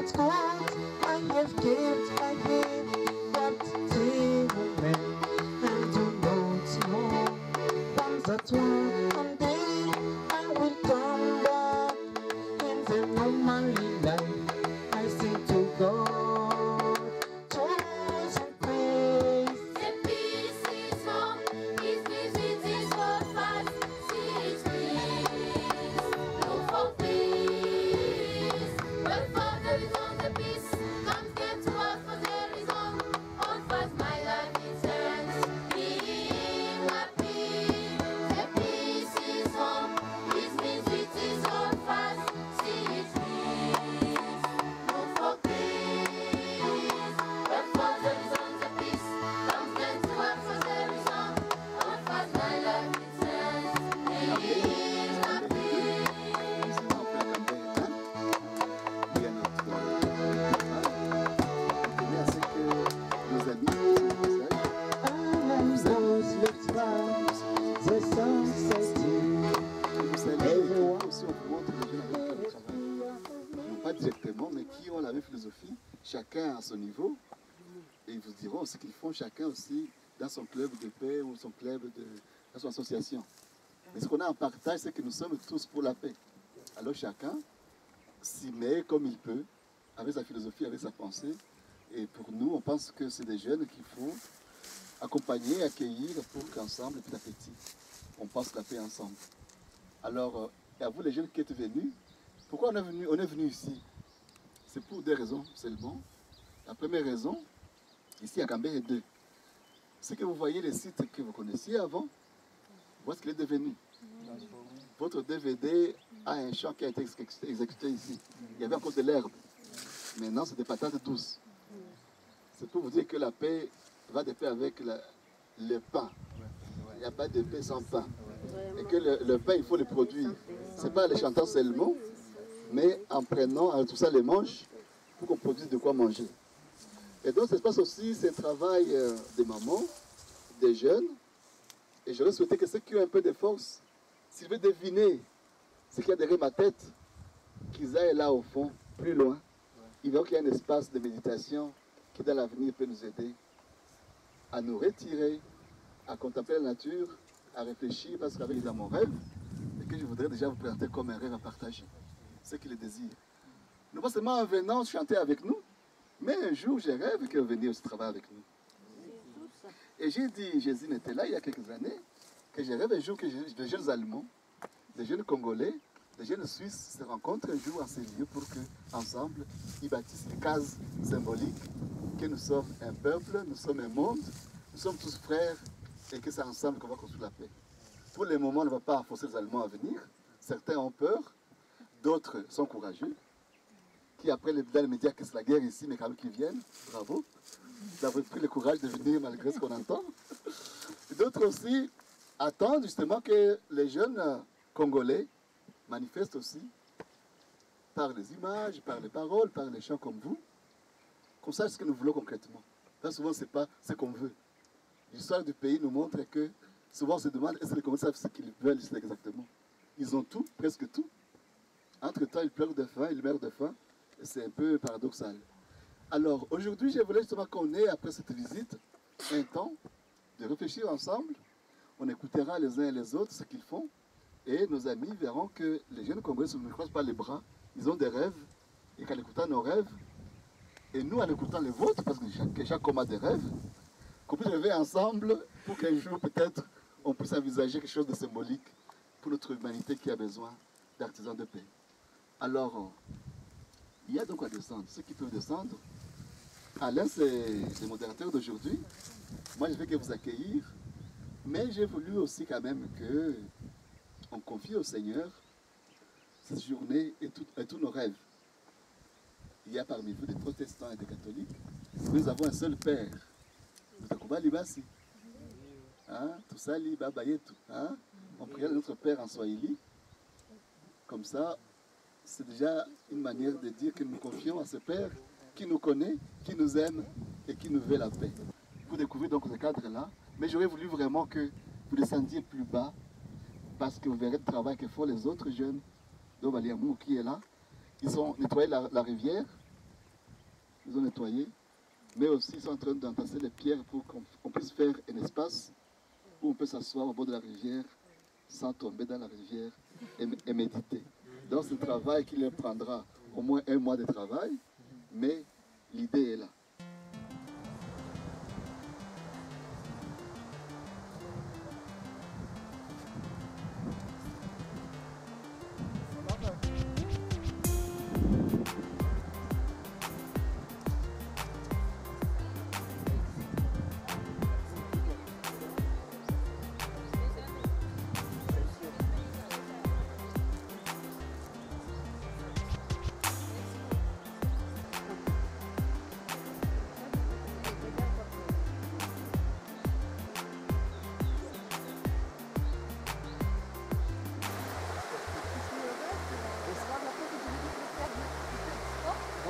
It's hard, I have kept my head, but the moment I do not know. Once that's one day I will come back. In the normal life I sing to God, joys and praise. The peace is home, His visit is for fast. See His peace, look for peace. When Father is on the peace, comes get to us for there is home. Hold fast my life in hands, be happy. The peace is home, His visit is for fast. See His peace, look for peace. When Father is on the peace, comes get to us for there is home. Hold fast my life in hands, be happy. I'm those looked round, the sun setting. Aussi on montre les jeunes avec le travail. Non pas directement, mais qui ont la même philosophie, chacun à son niveau. Et ils vous diront ce qu'ils font chacun aussi dans son club de paix ou son club dans son association. Mais ce qu'on a en partage, c'est que nous sommes tous pour la paix. Alors chacun s'y met comme il peut, avec sa philosophie, avec sa pensée. Et pour nous, on pense que c'est des jeunes qu'il faut accompagner, accueillir pour qu'ensemble, petit à petit, on pense la paix ensemble. Alors, et à vous les jeunes qui êtes venus, pourquoi on est venu ici? C'est pour deux raisons seulement. La première raison, ici à Cambéré 2, c'est que vous voyez les sites que vous connaissiez avant, voici ce qu'il est devenu. Votre DVD a un champ qui a été exécuté ici. Il y avait encore de l'herbe. Maintenant, c'est des patates douces. C'est pour vous dire que la paix va de paix avec le pain. Il n'y a pas de paix sans pain. Et que le pain, il faut le produire. Ce n'est pas les chantants seulement, mais en prenant tout ça les manches pour qu'on produise de quoi manger. Et donc, ça se passe aussi, c'est un travail des mamans, des jeunes. Et j'aurais souhaité que ceux qui ont un peu de force, s'ils veulent deviner ce qu'il y a derrière ma tête, qu'ils aillent là au fond, plus loin. Ils verront qu'il y a un espace de méditation qui, dans l'avenir, peut nous aider à nous retirer, à contempler la nature, à réfléchir, parce qu'avec dans mon rêve, et que je voudrais déjà vous présenter comme un rêve à partager, ceux qui le désirent. Non pas seulement en venant chanter avec nous, mais un jour, j'ai rêvé que vous veniez aussi travailler avec nous. Et j'ai dit, Jésus était là il y a quelques années, que j'ai rêvé un jour que des jeunes Allemands, des jeunes Congolais, des jeunes Suisses se rencontrent un jour en ces lieux pour qu'ensemble, ils bâtissent une case symbolique que nous sommes un peuple, nous sommes un monde, nous sommes tous frères et que c'est ensemble qu'on va construire la paix. Pour le moment, on ne va pas forcer les Allemands à venir. Certains ont peur, d'autres sont courageux, qui après dans les médias que c'est la guerre ici, mais quand même qu'ils viennent, bravo, d'avoir pris le courage de venir malgré ce qu'on entend. D'autres aussi attendent justement que les jeunes Congolais manifestent aussi par les images, par les paroles, par les chants comme vous, qu'on sache ce que nous voulons concrètement. Là, souvent, ce n'est pas ce qu'on veut. L'histoire du pays nous montre que souvent on se demande est-ce que les Congolais savent ce qu'ils veulent exactement. Ils ont tout, presque tout. Entre-temps, ils pleurent de faim, ils meurent de faim. Et c'est un peu paradoxal. Alors, aujourd'hui, je voulais justement qu'on ait, après cette visite, un temps de réfléchir ensemble. On écoutera les uns et les autres ce qu'ils font. Et nos amis verront que les jeunes Congolais ne nous croisent pas les bras. Ils ont des rêves. Et qu'en écoutant nos rêves, et nous en écoutant les vôtres, parce que chaque homme a des rêves, qu'on puisse rêver ensemble pour qu'un jour, peut-être, on puisse envisager quelque chose de symbolique pour notre humanité qui a besoin d'artisans de paix. Alors, il y a donc à descendre. Ceux qui peuvent descendre, Alain, c'est le modérateur d'aujourd'hui. Moi, je vais que vous accueillir. Mais j'ai voulu aussi quand même qu'on confie au Seigneur cette journée et tous nos rêves. Il y a parmi vous des protestants et des catholiques. Nous avons un seul Père. Tout ça, on prie notre Père en Swahili. Comme ça, c'est déjà une manière de dire que nous confions à ce Père qui nous connaît, qui nous aime et qui nous veut la paix. Vous découvrez donc ce cadre-là, mais j'aurais voulu vraiment que vous descendiez plus bas parce que vous verrez le travail que font les autres jeunes d'Ovaliamou qui est là. Ils ont nettoyé la rivière ils ont nettoyé, mais aussi ils sont en train d'entasser les pierres pour qu'on puisse faire un espace où on peut s'asseoir au bord de la rivière sans tomber dans la rivière et méditer. Donc c'est un travail qui leur prendra au moins 1 mois de travail, mais l'idée est là.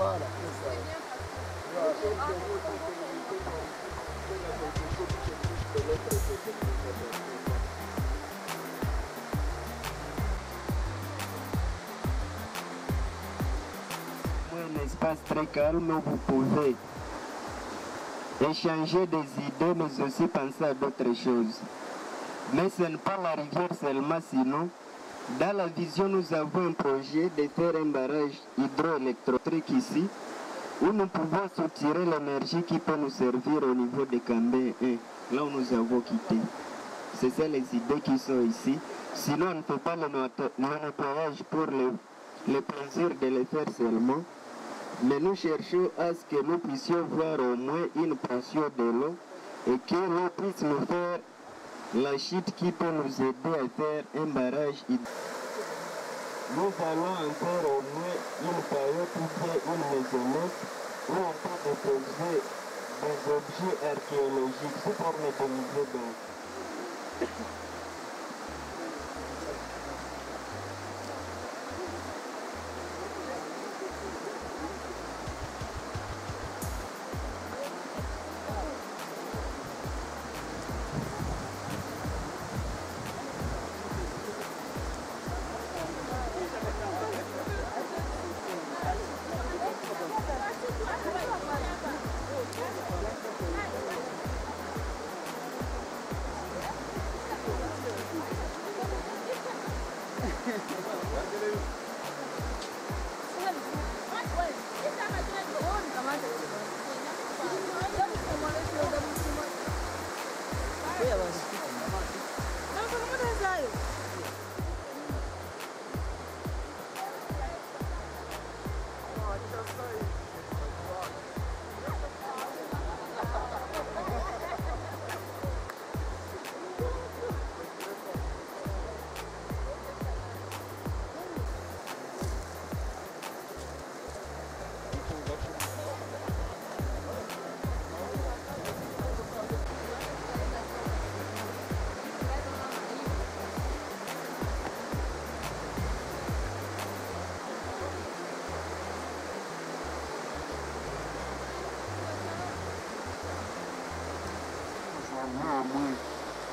Voilà, c'est Un espace très calme où vous pouvez échanger des idées, mais aussi penser à d'autres choses. Mais ce n'est pas la rivière seulement, sinon, dans la vision, nous avons un projet de faire un barrage hydroélectrique ici, où nous pouvons soutirer l'énergie qui peut nous servir au niveau de Cambé 1, là où nous avons quitté. C'est ça les idées qui sont ici. Sinon, on ne fait pas le nettoyage pour le plaisir de le faire seulement. Mais nous cherchons à ce que nous puissions voir au moins une portion de l'eau et que l'eau puisse nous faire la chute qui peut nous aider à faire un barrage. Nous allons encore au moins une période ou bien une maisonnette où on peut déposer des objets archéologiques sous forme de musée d'art.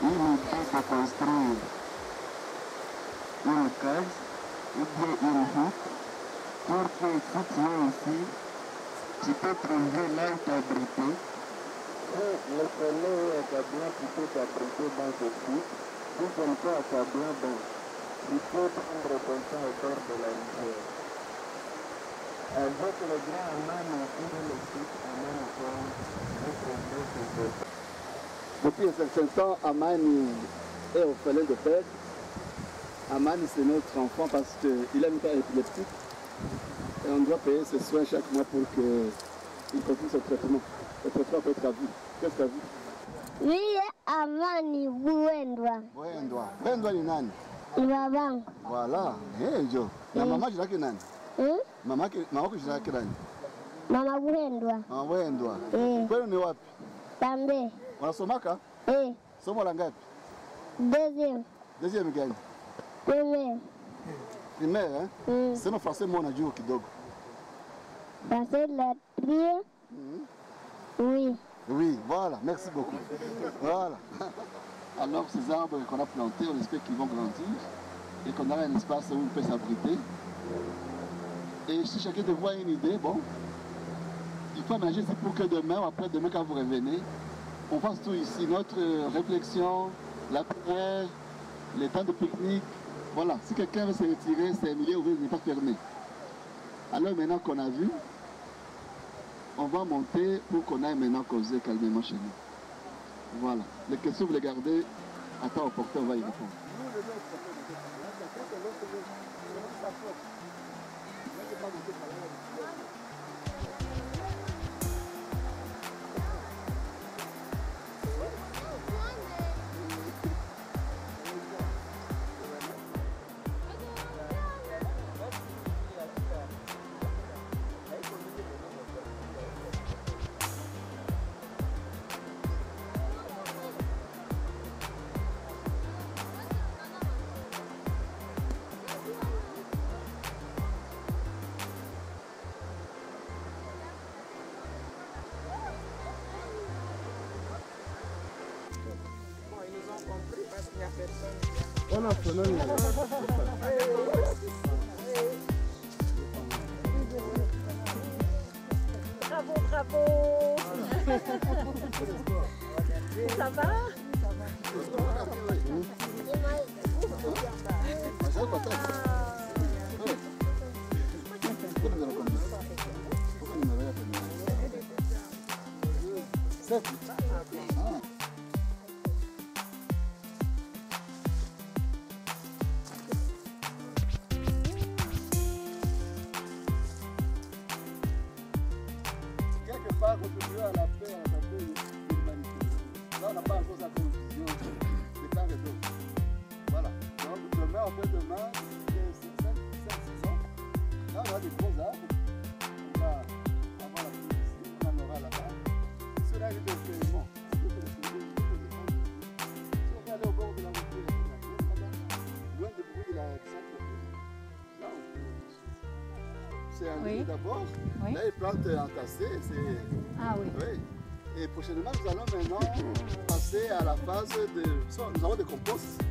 Une idée de construire une case ou bien une hutte pour que si tu es ici, tu peux trouver là où t'abriter. Et le soleil est accablant, tu peux t'abriter dans ce hutte. Si c'est un peu accablant, bon, tu peux prendre ton temps au bord de la rivière. Avec le grand aman aussi, le site amène encore d'autres choses. Depuis un certain temps, Amani est orphelin de père. Amani, c'est notre enfant parce qu'il a une père épileptique. Et on doit payer ses soins chaque mois pour qu'il continue son traitement. Le traitement peut être à vie. Qu'est-ce que tu as vu? Oui, Amani Buendwa. Buendwa ni nani? Babangu. Voilà. Hey, Joe. Na mama jina yake nani? Mama yako jina yake nani? Mama Buendwa. Mama Buendwa. Kwenu ni wapi? Tambe. Wanasomaka? Somo la ngapi? Deuxième. Deuxième gani? Primaire. Primaire, hein? C'est mon français, moi, on a joué kidogo. Français, la prière? Oui. Oui, voilà, merci beaucoup. Voilà. Alors, ces arbres qu'on a plantés, on espère qu'ils vont grandir et qu'on aura un espace où on peut s'abriter. Et si chacun te voit une idée, bon, il faut aménager ici pour que demain ou après-demain, quand vous revenez, on fasse tout ici. Notre réflexion, la prière, les temps de pique-nique. Voilà, si quelqu'un veut se retirer, c'est un milieu ouvert, il n'est pas fermé. Alors maintenant qu'on a vu, on va monter pour qu'on aille maintenant causer calmement chez nous. Voilà. Les questions, vous les gardez à temps opportun, on va y répondre. Bravo, bravo. Ça va? Quelque part, contribuer à la paix, à la santé de l'humanité. Là, on n'a pas encore sa confusion de part et d'autre. Voilà. Donc, demain, après-demain, c'est 5-6 ans. Là, on aura des gros arbres. On va avoir la pluie ici, on en aura là-bas. Cela est l'expériment. Si on veut aller au bord de la route, loin du bruit de la centre, là, on peut. C'est un lieu d'abord. Oui. Là, les plantes entassées, c'est... Ah oui. Oui. Et prochainement, nous allons maintenant passer à la phase de... Nous avons des composts.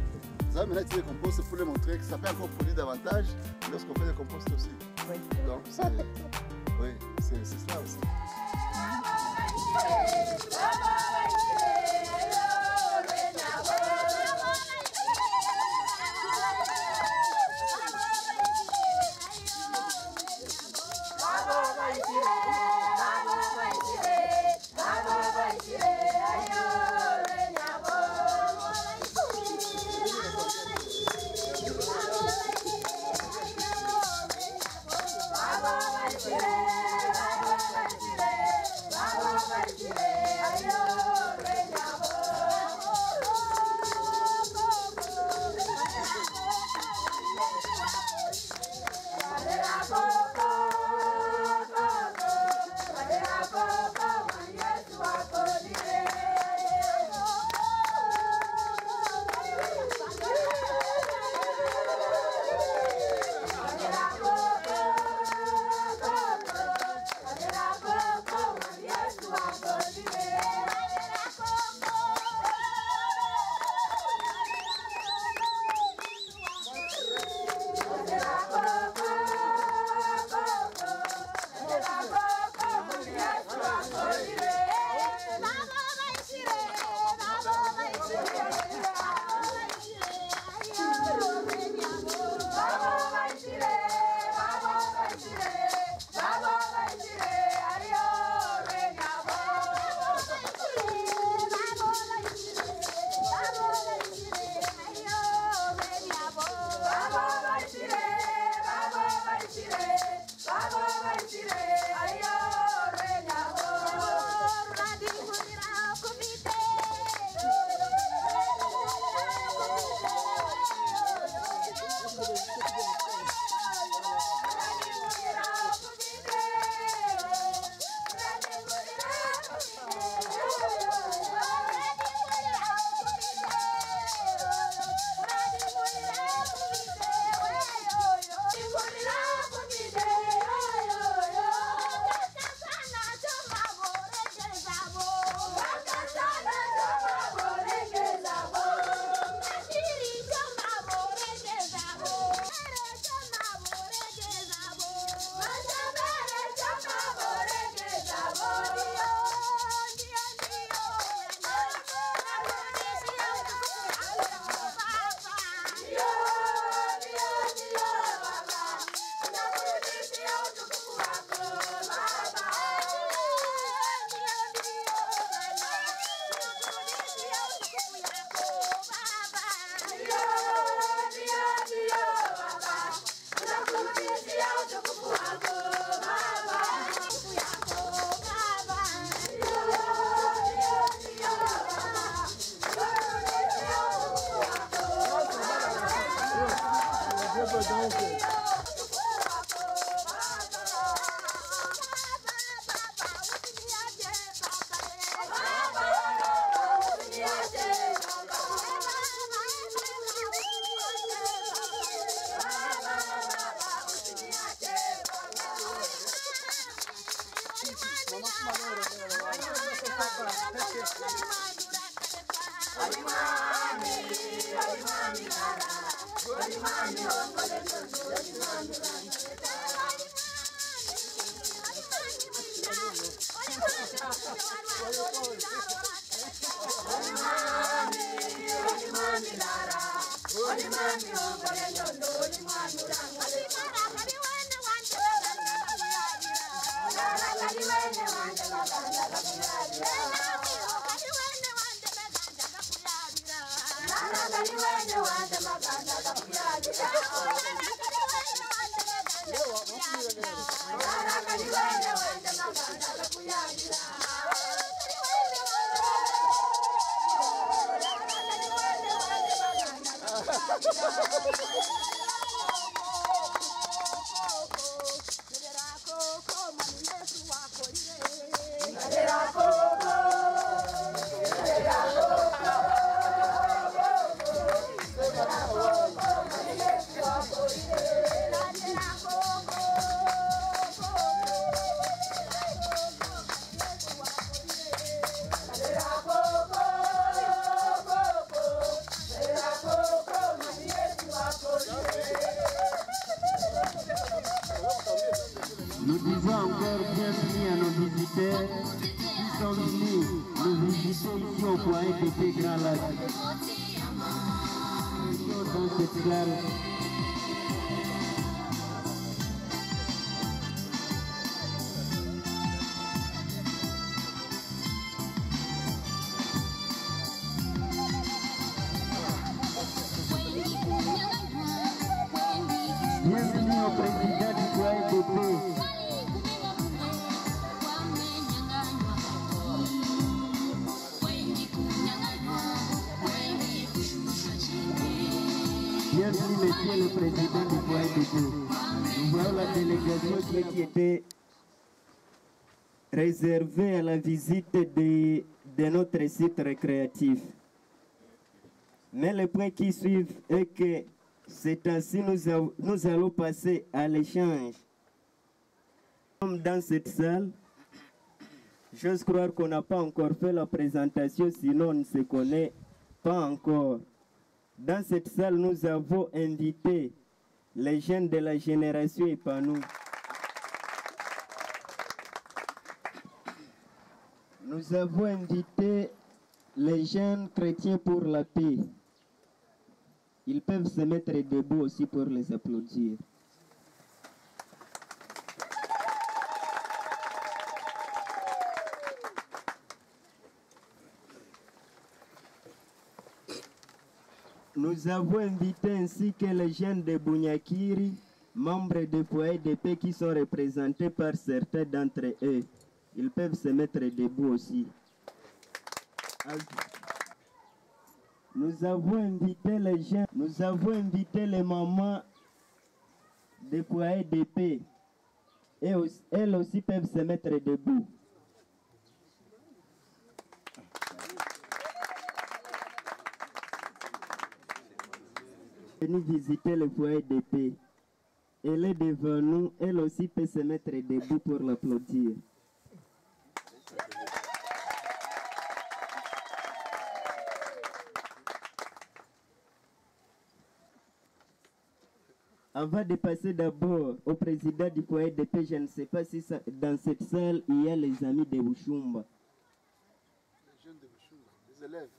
Nous allons maintenant utiliser des composts pour les montrer que ça peut encore produire davantage lorsqu'on fait des composts aussi. Oui. Donc, c'est... Oui, c'est cela aussi. Nous disons encore bienvenue à nos visiteurs qui sont venus nous visiter ici au foyer de Grand Lac. Dans cette salle. Bienvenue au président du foyer de paix. Bienvenue, monsieur le président du foyer de paix. Nous voyons la délégation qui était réservée à la visite de notre site récréatif. Mais le point qui suit est que c'est ainsi nous allons passer à l'échange. Dans cette salle, j'ose croire qu'on n'a pas encore fait la présentation, sinon on ne se connaît pas encore. Dans cette salle, nous avons invité les jeunes de la génération épanouie. Nous avons invité les jeunes chrétiens pour la paix. Ils peuvent se mettre debout aussi pour les applaudir. Nous avons invité ainsi que les jeunes de Bunyakiri, membres des foyers de paix qui sont représentés par certains d'entre eux. Ils peuvent se mettre debout aussi. Nous avons invité les jeunes, nous avons invité les mamans des foyers de paix. Elles aussi peuvent se mettre debout. Venue visiter le foyer de paix. Elle est devant nous, elle aussi peut se mettre debout pour l'applaudir. Avant de passer d'abord au président du foyer de paix, je ne sais pas si dans cette salle il y a les amis de Bushumba. Les jeunes de Bushumba, les élèves.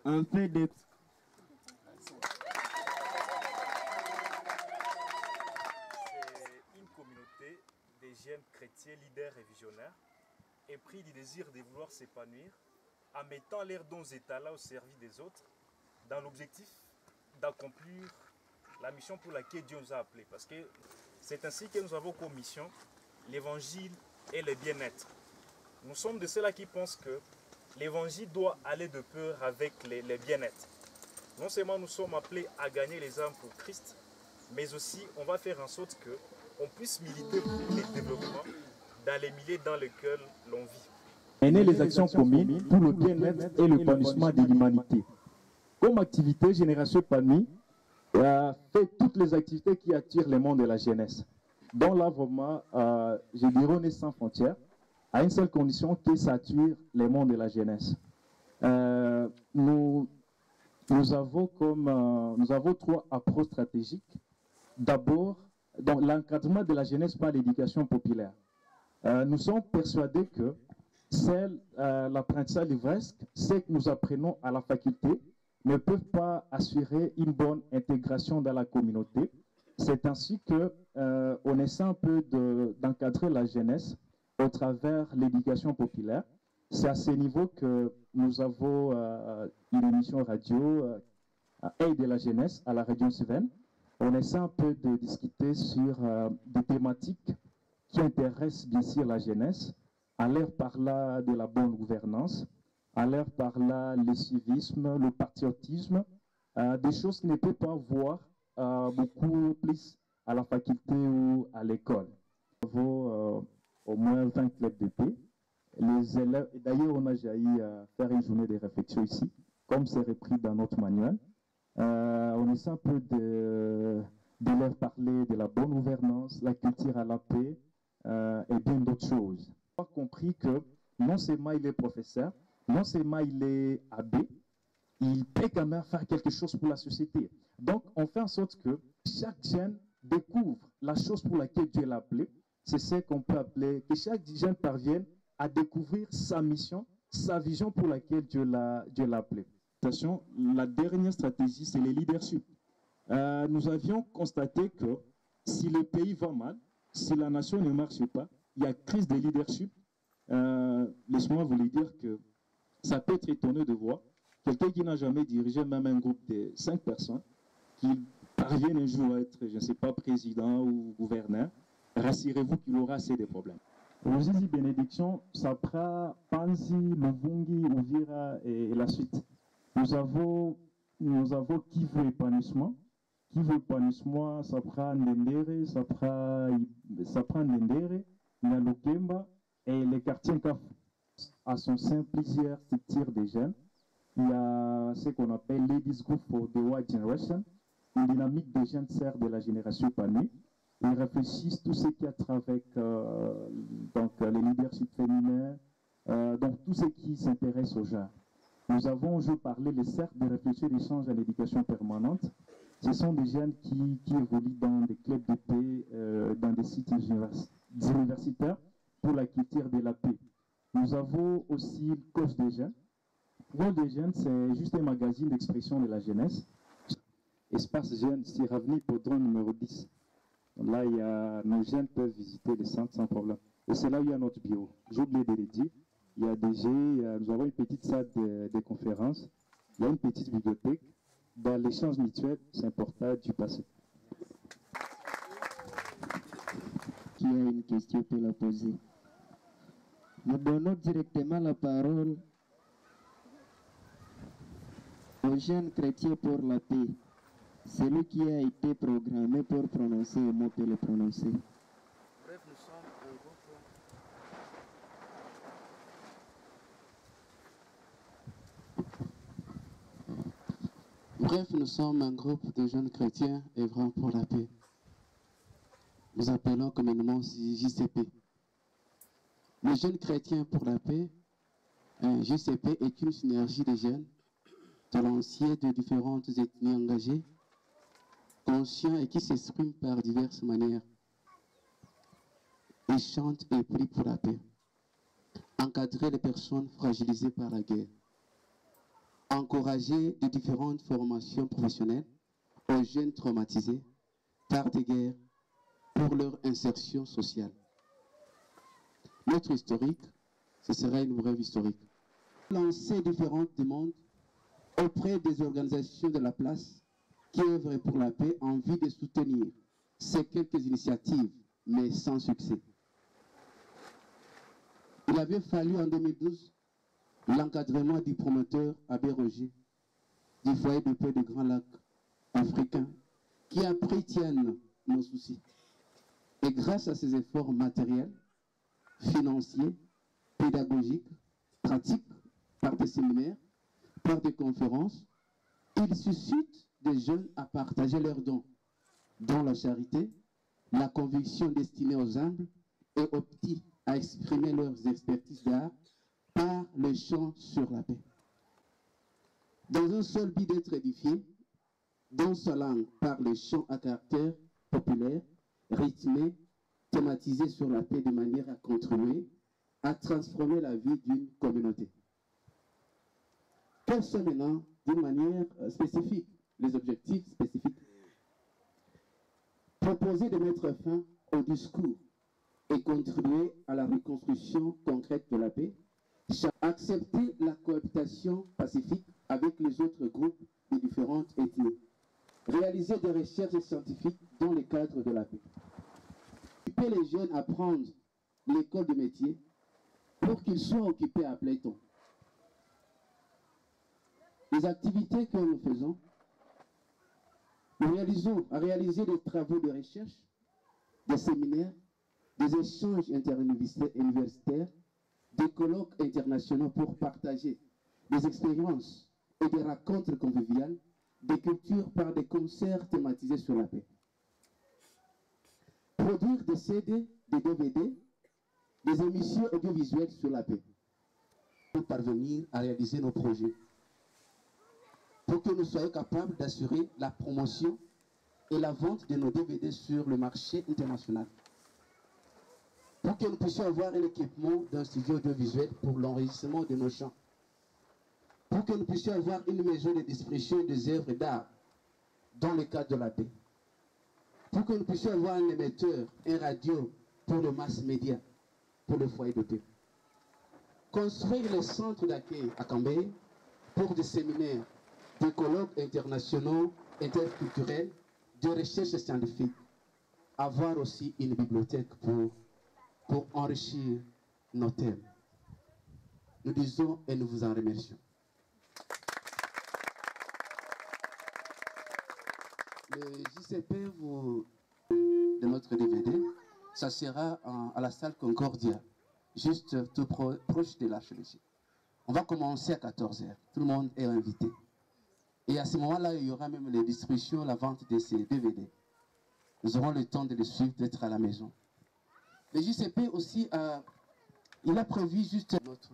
En fait de... C'est une communauté des jeunes chrétiens, leaders et visionnaires, épris du désir de vouloir s'épanouir, en mettant leurs dons et talents au service des autres, dans l'objectif d'accomplir la mission pour laquelle Dieu nous a appelés. Parce que c'est ainsi que nous avons comme mission l'évangile et le bien-être. Nous sommes de ceux-là qui pensent que l'évangile doit aller de pair avec les bien-être. Non seulement nous sommes appelés à gagner les âmes pour Christ, mais aussi on va faire en sorte qu'on puisse militer pour le développement dans les milieux dans lesquels l'on vit. Mener les actions communes pour le bien-être et l'épanouissement de l'humanité. Comme activité, Génération Épanouie fait toutes les activités qui attirent le monde de la jeunesse. Dans là, vraiment, je dirais, on est sans frontières, à une seule condition, que ça attire le monde de la jeunesse. Nous avons 3 approches stratégiques. D'abord, dans l'encadrement de la jeunesse par l'éducation populaire. Nous sommes persuadés que l'apprentissage livresque, ce que nous apprenons à la faculté, ne peuvent pas assurer une bonne intégration dans la communauté. C'est ainsi qu'on essaie un peu d'encadrer la jeunesse au travers de l'éducation populaire. C'est à ce niveau que nous avons une émission radio Aide de la jeunesse à la région Cévennes. On essaie un peu de discuter sur des thématiques qui intéressent bien sûr la jeunesse, à l'air par là de la bonne gouvernance, à l'air par là le civisme, le patriotisme, des choses qu'on ne peut pas voir beaucoup plus à la faculté ou à l'école. Nous avons au moins 20 clubs d'été. Les élèves, d'ailleurs on a jailli faire une journée de réflexion ici, comme c'est repris dans notre manuel. On essaie un peu de leur parler de la bonne gouvernance, la culture à la paix et bien d'autres choses. On a compris que non seulement il est professeur, non seulement il est abbé, il peut quand même faire quelque chose pour la société. Donc, on fait en sorte que chaque jeune découvre la chose pour laquelle Dieu l'a appelé. C'est ce qu'on peut appeler, que chaque jeune parvienne à découvrir sa mission, sa vision pour laquelle Dieu l'a appelé. La dernière stratégie, c'est le leadership. Nous avions constaté que si le pays va mal, si la nation ne marche pas, il y a crise de leadership. Laisse-moi vous le dire que ça peut être étonnant de voir quelqu'un qui n'a jamais dirigé même un groupe de 5 personnes, qui parviennent un jour à être, je ne sais pas, président ou gouverneur. Rassurez-vous qu'il aura assez de problèmes. Rosizi bénédiction, Sapra, Panzi, Luvungi, Uvira et la suite. Nous avons qui veut épanouissement. Qui veut épanouissement, Sapra Ndendere, Sapra Ndendere, Nalukemba et les quartiers Nkaf. À son sein, plusieurs structures de jeunes. Il y a ce qu'on appelle Ladies Group for the White Generation, une dynamique de jeunes sert de la génération épanouie. Ils réfléchissent tout ce qui a trait avec le leadership féminin, donc tout ce qui s'intéresse au genre. Nous avons aujourd'hui parlé les cercles de réflexion et d'échange à l'éducation permanente. Ce sont des jeunes qui évoluent dans des clubs de paix, dans des sites universitaires pour la culture de la paix. Nous avons aussi le Cause des jeunes. Cause des jeunes, c'est juste un magazine d'expression de la jeunesse. Espace Jeunes, sur avenue Podron numéro 10. Là, nos jeunes peuvent visiter le centre sans problème. Et c'est là où il y a notre bureau. J'ai oublié de le dire. Il y a nous avons une petite salle de conférence. Il y a une petite bibliothèque. Dans l'échange mutuel, c'est important du passé. Qui a une question peut la poser. Nous donnons directement la parole aux jeunes chrétiens pour la paix. Celui qui a été programmé pour prononcer le mot peut le prononcer. Bref, nous sommes un groupe. Bref, nous sommes un groupe de jeunes chrétiens œuvrant pour la paix. Nous appelons communément JCP. Les jeunes chrétiens pour la paix, JCP est une synergie de jeunes talentueux de différentes ethnies engagées, conscients et qui s'expriment par diverses manières. Ils chantent et prient pour la paix. Encadrer les personnes fragilisées par la guerre. Encourager de différentes formations professionnelles aux jeunes traumatisés par des guerres pour leur insertion sociale. Notre historique, ce sera une brève historique. Lancer différentes demandes auprès des organisations de la place qui œuvrent pour la paix en vue de soutenir ces quelques initiatives, mais sans succès. Il avait fallu en 2012 l'encadrement du promoteur Abbé Roger du foyer de paix de Grand Lac africain qui appretiennent nos soucis. Et grâce à ces efforts matériels, financiers, pédagogiques, pratiques, par des séminaires, par des conférences, ils suscitent des jeunes à partager leurs dons, dont la charité, la conviction destinée aux humbles et aux petits à exprimer leurs expertises d'art par le chant sur la paix. Dans un seul but d'être édifié, dans sa langue par le chant à caractère populaire, rythmé, thématisé sur la paix de manière à contribuer à transformer la vie d'une communauté. Quels sont maintenant, d'une manière spécifique, les objectifs spécifiques? Proposer de mettre fin au discours et contribuer à la reconstruction concrète de la paix. Accepter la cohabitation pacifique avec les autres groupes de différentes ethnies. Réaliser des recherches scientifiques dans le cadre de la paix. Occuper les jeunes à prendre l'école de métier pour qu'ils soient occupés à plein temps. Les activités que nous faisons, nous réaliser des travaux de recherche, des séminaires, des échanges interuniversitaires, des colloques internationaux pour partager des expériences et des rencontres conviviales, des cultures par des concerts thématisés sur la paix. Produire des CD, des DVD, des émissions audiovisuelles sur la paix. Pour parvenir à réaliser nos projets. Pour que nous soyons capables d'assurer la promotion et la vente de nos DVD sur le marché international. Pour que nous puissions avoir un équipement d'un studio audiovisuel pour l'enregistrement de nos chants. Pour que nous puissions avoir une maison de distribution des œuvres d'art dans le cadre de la paix. Pour que nous puissions avoir un émetteur, un radio pour le mass média, pour le foyer de paix. Construire les centres d'accueil à Cambé pour des séminaires, des colloques internationaux, interculturels, de recherche scientifique. Avoir aussi une bibliothèque pour enrichir nos thèmes. Nous disons et nous vous en remercions. Le JCP de notre DVD, ça sera à la salle Concordia, juste tout proche de l'archéologie. On va commencer à 14 h. Tout le monde est invité. Et à ce moment-là, il y aura même les distributions, la vente de ces DVD. Nous aurons le temps de les suivre, d'être à la maison. Le JCP aussi, il a prévu juste notre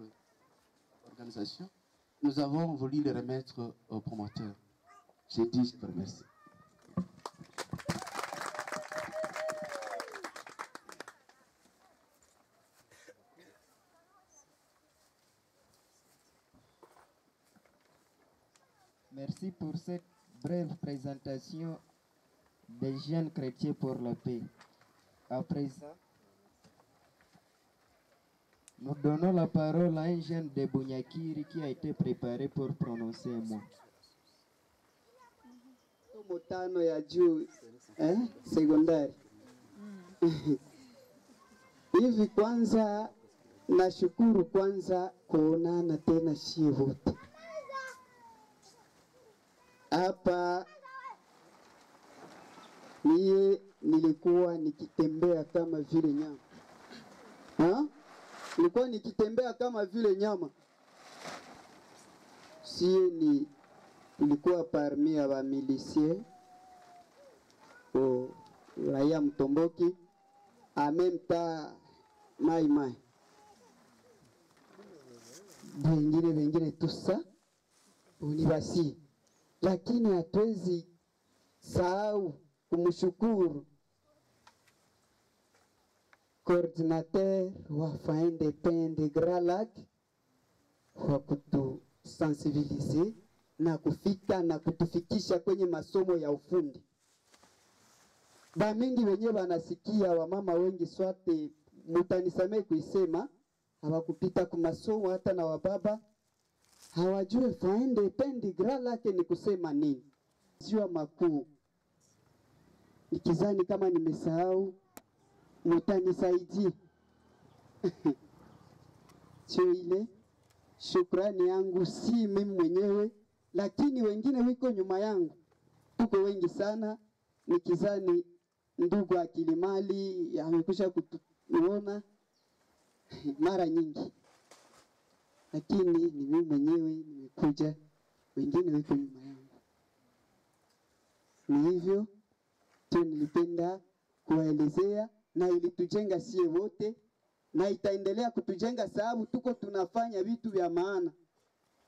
organisation. Nous avons voulu les remettre aux promoteurs. J'ai dit, je vous remercie. Merci pour cette brève présentation des jeunes chrétiens pour la paix. À présent, nous donnons la parole à un jeune de Bunyakiri qui a été préparé pour prononcer un mot. Motano ya juu sekondari. Hivi kwanza nashukuru kwanza kuonana tena shie wote. Hapa mie nilikuwa nikitembea kama vile nyama. Nilikuwa nikitembea kama vile nyama. Sie nilikuwa parmi ya ba milicie au raia Mtomboki en même temps mai wengine tusa unibasi, lakini hatuwezi sahau kumshukuru coordinateur wa Foyer de Paix de Grand Lac kwa kutusensibiliser na kufika na kutufikisha kwenye masomo ya ufundi. Bamingi wenyewe wanasikia, wamama wengi swate, mutanisamee kuisema, hawakupita kwa masomo, hata na wababa hawajue Foyer de Paix de Grand Lac ni kusema nini. Sio makuu. Nikizani kama nimesahau, mutanisaidie. Sio ile shukrani yangu si mimi mwenyewe, lakini wengine wiko nyuma yangu. Tuko wengi sana, nikizani ndugu Akilimali amekusha kutuona mara nyingi, lakini ni mimi mwenyewe nimekuja, wengine wiko nyuma yangu. Ni hivyo tu nilipenda kuwaelezea, na ilitujenga sie wote na itaendelea kutujenga, sababu tuko tunafanya vitu vya maana.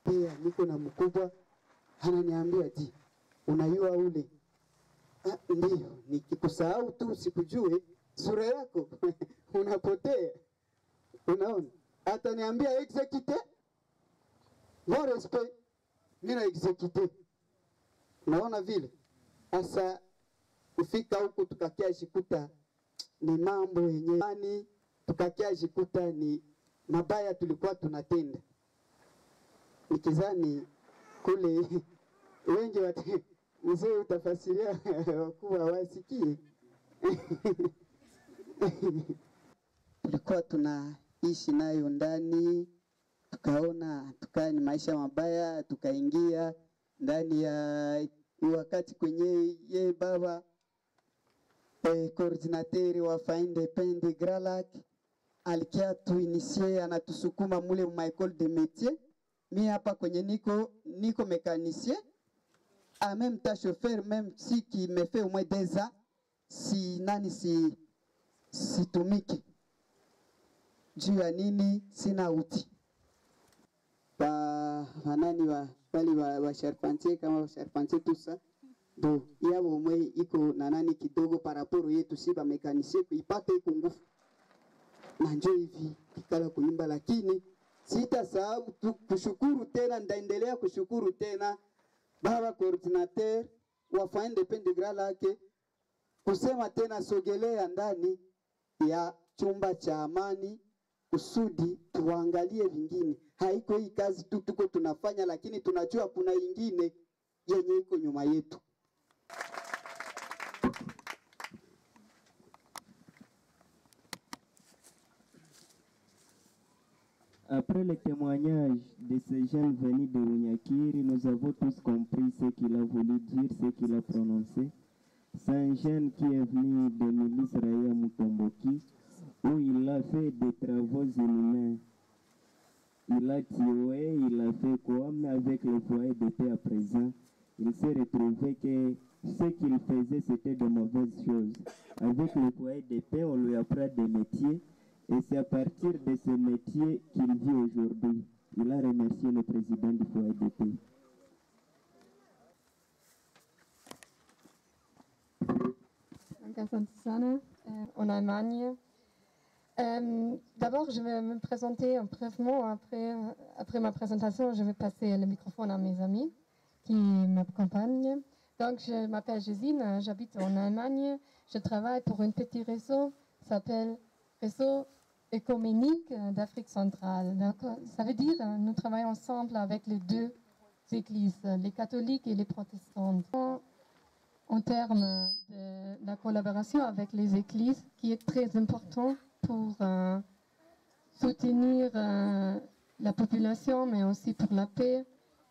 Pia niko na mkubwa ananiambia ti unayua ule ndio, nikikusahau tu sikujue sura yako unapotea. Unaona, ataniambia execute no respect, mimi na execute. Unaona vile sasa kufika huku tukakia jikuta ni mambo yenyewe, tukakia jikuta ni mabaya tulikuwa tunatenda. Nikizani kule wengi mzee utafasiria wakuwa wasikie. Tulikuwa tunaishi nayo ndani, tukaona ni maisha mabaya, tukaingia ndani ya wakati kwenye ye baba coordinateur wa Fainde Pende Gralac alikia tu initie, anatusukuma mule ma école de métier. Mi hapa kwenye niko mécanicien, en même temps chauffeur, même si qui me fait au moins 2 ans si tumiki juu ya nini, sina uti wanani wa charpentier kama wa charpentier tusa do yabo mwe iko na nani kidogo paraporo yetu si ba mekanisien kuipata iko nguvu na njoo hivi kikala kuimba, lakini sitasahau kushukuru tena, ndaendelea kushukuru tena baba coordinateur wa Fainde Pende Gralac kusema tena sogelea ndani ya chumba cha amani kusudi tuangalie vingine. Haiko hii kazi tu tuko tunafanya, lakini tunajua kuna ingine yenye iko nyuma yetu. Après le témoignage de ce jeune venu de Runyakiri, nous avons tous compris ce qu'il a voulu dire, ce qu'il a prononcé. C'est un jeune qui est venu de Milice Raya Mutomboki, où il a fait des travaux inhumains. Il a tué, il a fait quoi, mais avec le foyer de paix à présent, il s'est retrouvé que ce qu'il faisait, c'était de mauvaises choses. Avec le foyer de paix, on lui apprend des métiers, et c'est à partir de ce métier qu'il vit aujourd'hui. Il a remercié le président du foyer de paix. En Allemagne. D'abord, je vais me présenter brièvement. Après ma présentation, je vais passer le microphone à mes amis qui m'accompagnent. Donc, je m'appelle Jésine, j'habite en Allemagne. Je travaille pour un petit réseau qui s'appelle Réseau écuménique d'Afrique centrale. Donc, ça veut dire que nous travaillons ensemble avec les 2 églises, les catholiques et les protestantes. En termes de la collaboration avec les églises, qui est très important pour soutenir la population, mais aussi pour la paix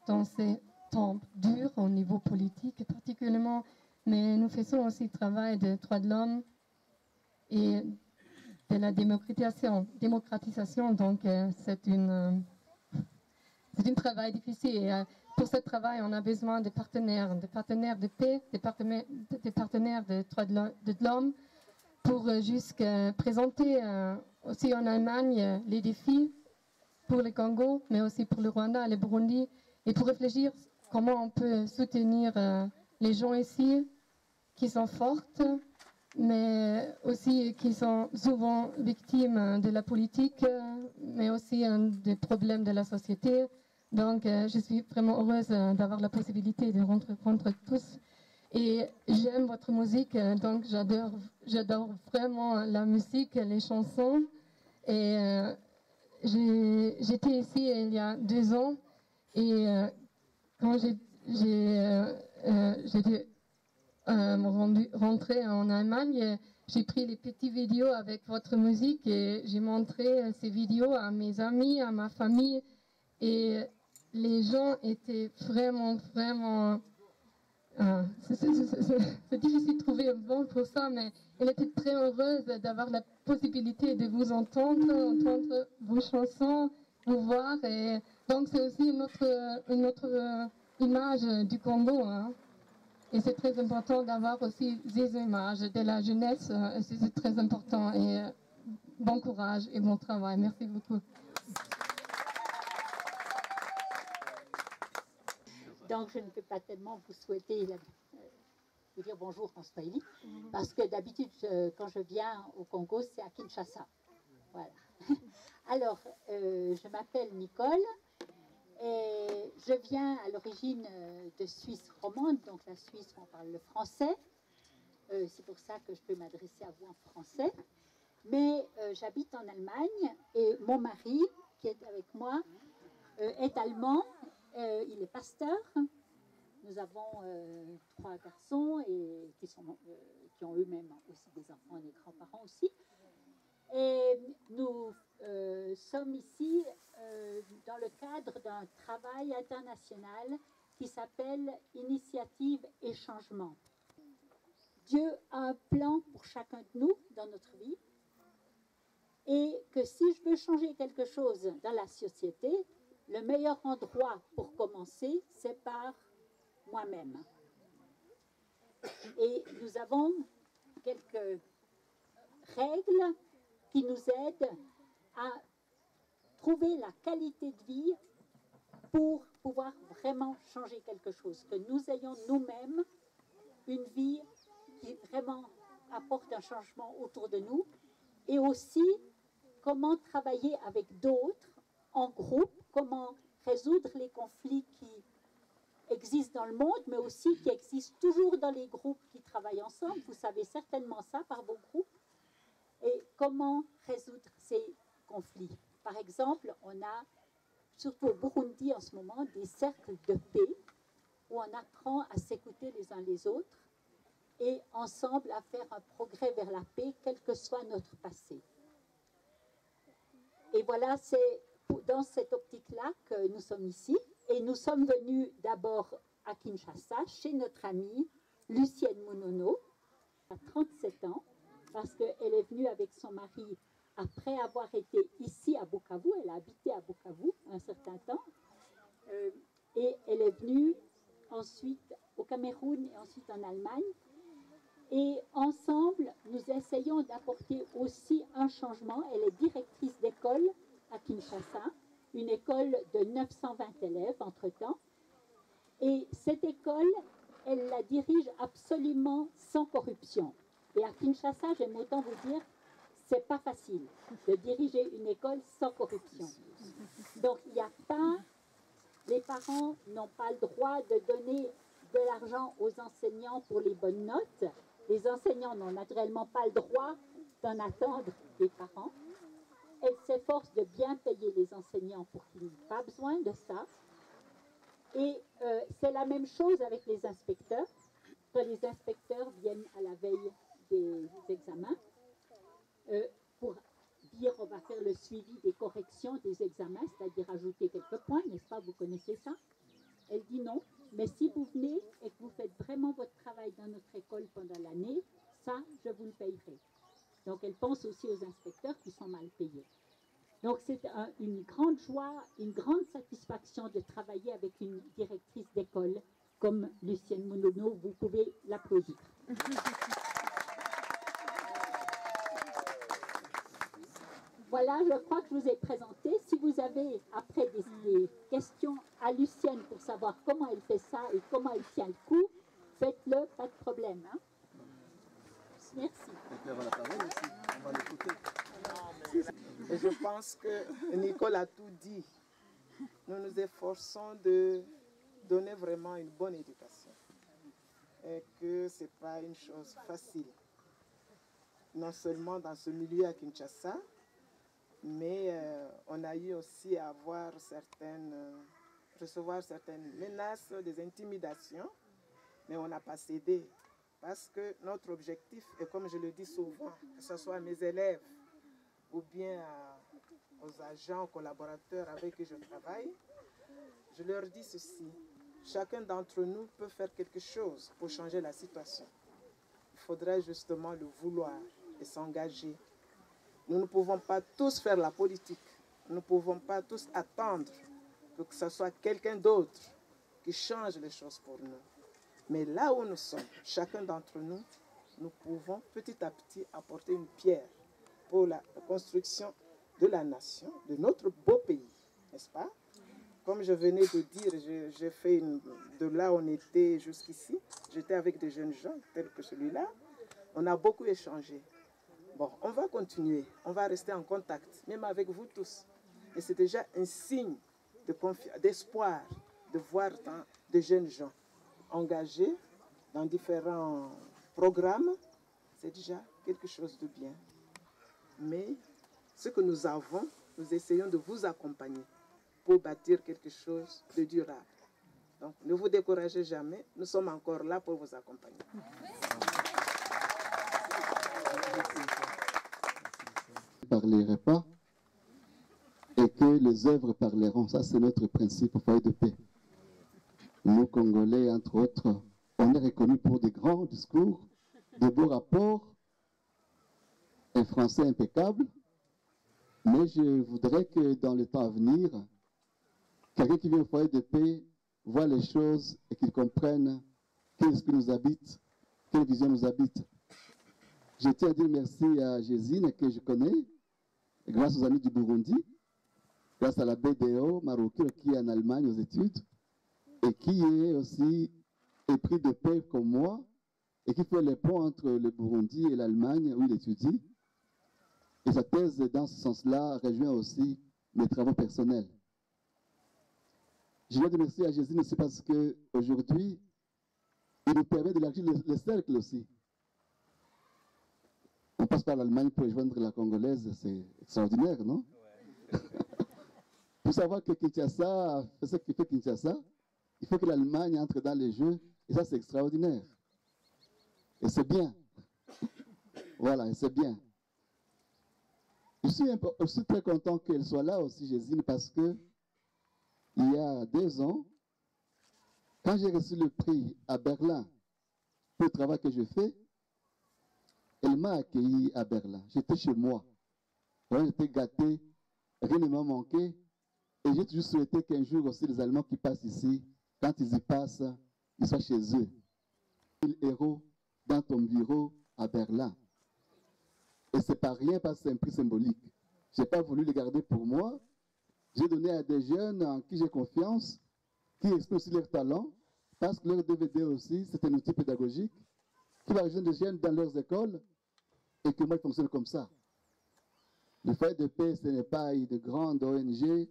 dans ces temps durs au niveau politique particulièrement. Mais nous faisons aussi le travail de droits de l'homme et de la démocratisation. Donc c'est un travail difficile. Et, pour ce travail, on a besoin de partenaires de paix, des partenaires de droits de l'homme, pour juste présenter aussi en Allemagne les défis pour le Congo, mais aussi pour le Rwanda et le Burundi, et pour réfléchir comment on peut soutenir les gens ici qui sont fortes, mais aussi qui sont souvent victimes de la politique, mais aussi des problèmes de la société. Donc, je suis vraiment heureuse d'avoir la possibilité de rencontrer tous. Et j'aime votre musique, donc j'adore vraiment la musique, les chansons. Et j'étais ici il y a 2 ans. Et quand j'étais rentrée en Allemagne, j'ai pris les petites vidéos avec votre musique et j'ai montré ces vidéos à mes amis, à ma famille. Et les gens étaient vraiment, vraiment... c'est difficile de trouver un mot pour ça, mais elle était très heureuse d'avoir la possibilité de vous entendre vos chansons, vous voir. Et donc c'est aussi une autre image du Congo. Hein. Et c'est très important d'avoir aussi des images de la jeunesse. C'est très important. Et bon courage et bon travail. Merci beaucoup. Donc je ne peux pas tellement vous souhaiter vous dire bonjour en swahili, parce que d'habitude quand je viens au Congo, c'est à Kinshasa. Voilà. Alors, je m'appelle Nicole et je viens à l'origine de Suisse romande, donc la Suisse on parle le français. C'est pour ça que je peux m'adresser à vous en français. Mais j'habite en Allemagne et mon mari, qui est avec moi, est allemand. Il est pasteur. Nous avons 3 garçons et qui ont eux-mêmes aussi des enfants et des grands-parents aussi. Et nous sommes ici dans le cadre d'un travail international qui s'appelle Initiative et Changement. Dieu a un plan pour chacun de nous dans notre vie et que si je veux changer quelque chose dans la société, le meilleur endroit pour commencer, c'est par moi-même. Et nous avons quelques règles qui nous aident à trouver la qualité de vie pour pouvoir vraiment changer quelque chose. Que nous ayons nous-mêmes une vie qui vraiment apporte un changement autour de nous. Et aussi, comment travailler avec d'autres en groupe, comment résoudre les conflits qui existent dans le monde, mais aussi qui existent toujours dans les groupes qui travaillent ensemble. Vous savez certainement ça par vos groupes. Et comment résoudre ces conflits. Par exemple, on a, surtout au Burundi en ce moment, des cercles de paix où on apprend à s'écouter les uns les autres et ensemble à faire un progrès vers la paix, quel que soit notre passé. Et voilà, c'est dans cette optique-là que nous sommes ici. Et nous sommes venus d'abord à Kinshasa, chez notre amie Lucienne Munono, à 37 ans, parce qu'elle est venue avec son mari après avoir été ici à Bukavu. Elle a habité à Bukavu un certain temps. Et elle est venue ensuite au Cameroun et ensuite en Allemagne. Et ensemble, nous essayons d'apporter aussi un changement. Elle est directrice d'école à Kinshasa, une école de 920 élèves entre-temps. Et cette école, elle la dirige absolument sans corruption. Et à Kinshasa, j'aime autant vous dire, c'est pas facile de diriger une école sans corruption. Donc, il n'y a pas, les parents n'ont pas le droit de donner de l'argent aux enseignants pour les bonnes notes. Les enseignants n'ont naturellement pas le droit d'en attendre des parents. Elle s'efforce de bien payer les enseignants pour qu'ils n'aient pas besoin de ça. Et c'est la même chose avec les inspecteurs. Quand les inspecteurs viennent à la veille des examens, pour dire on va faire le suivi des corrections des examens, c'est-à-dire ajouter quelques points, n'est-ce pas, vous connaissez ça? Elle dit non, mais si vous venez et que vous faites vraiment votre travail dans notre école pendant l'année, ça, je vous le payerai. Donc elle pense aussi aux inspecteurs qui sont mal payés. Donc c'est une grande joie, une grande satisfaction de travailler avec une directrice d'école comme Lucienne Munono. Vous pouvez l'applaudir. Voilà, je crois que je vous ai présenté. Si vous avez après des questions à Lucienne pour savoir comment elle fait ça et comment elle tient le coup, faites-le, pas de problème. Hein. Merci. On va l'écouter. Et je pense que Nicole a tout dit. Nous nous efforçons de donner vraiment une bonne éducation. Et que ce n'est pas une chose facile. Non seulement dans ce milieu à Kinshasa, mais on a eu aussi à recevoir certaines menaces, des intimidations, mais on n'a pas cédé. Parce que notre objectif, et comme je le dis souvent, que ce soit mes élèves ou bien aux agents, aux collaborateurs avec qui je travaille, je leur dis ceci. Chacun d'entre nous peut faire quelque chose pour changer la situation. Il faudrait justement le vouloir et s'engager. Nous ne pouvons pas tous faire la politique. Nous ne pouvons pas tous attendre que ce soit quelqu'un d'autre qui change les choses pour nous. Mais là où nous sommes, chacun d'entre nous, nous pouvons petit à petit apporter une pierre pour la construction de la nation, de notre beau pays, n'est-ce pas? Comme je venais de dire, j'ai fait de là où on était jusqu'ici. J'étais avec des jeunes gens tels que celui-là. On a beaucoup échangé. Bon, on va continuer, on va rester en contact, même avec vous tous. Et c'est déjà un signe d'espoir de voir des jeunes gens engagés dans différents programmes. C'est déjà quelque chose de bien. Mais ce que nous avons, nous essayons de vous accompagner pour bâtir quelque chose de durable. Donc, ne vous découragez jamais, nous sommes encore là pour vous accompagner. Ne parlerai pas et que les œuvres parleront. Ça, c'est notre principe au foyer de paix. Nous, Congolais, entre autres, on est reconnus pour de grands discours, de beaux rapports, un français impeccable. Mais je voudrais que dans le temps à venir, quelqu'un qui vient au foyer de paix voit les choses et qu'il comprenne quel esprit nous habite, quelle vision nous habite. Je tiens à dire merci à Jésine, que je connais, grâce aux amis du Burundi, grâce à la BDO marocaine qui est en Allemagne aux études, et qui est aussi épris de paix comme moi, et qui fait le pont entre le Burundi et l'Allemagne où il étudie. Et sa thèse, dans ce sens-là, rejoint aussi mes travaux personnels. Je veux dire merci à Jésus aussi parce qu'aujourd'hui, il nous permet d'élargir le cercle aussi. On passe par l'Allemagne pour rejoindre la Congolaise, c'est extraordinaire, non? Pour savoir que Kinshasa fait ce qu'il fait Kinshasa, il faut que l'Allemagne entre dans les jeux, et ça c'est extraordinaire. Et c'est bien. Voilà, et c'est bien. Je suis très content qu'elle soit là aussi, Jésine, parce que il y a 2 ans, quand j'ai reçu le prix à Berlin pour le travail que je fais, elle m'a accueilli à Berlin. J'étais chez moi. J'étais gâté, rien ne m'a manqué. Et j'ai toujours souhaité qu'un jour aussi les Allemands qui passent ici, quand ils y passent, ils soient chez eux. 1000 euros dans ton bureau à Berlin. Et c'est pas rien parce que c'est un prix symbolique. Je n'ai pas voulu le garder pour moi. J'ai donné à des jeunes en qui j'ai confiance, qui expriment aussi leur talent, parce que leur DVD aussi, c'est un outil pédagogique, qui va rejoindre des jeunes dans leurs écoles, et que moi, je fonctionne comme ça. Le foyer de paix, ce n'est pas une grande ONG, et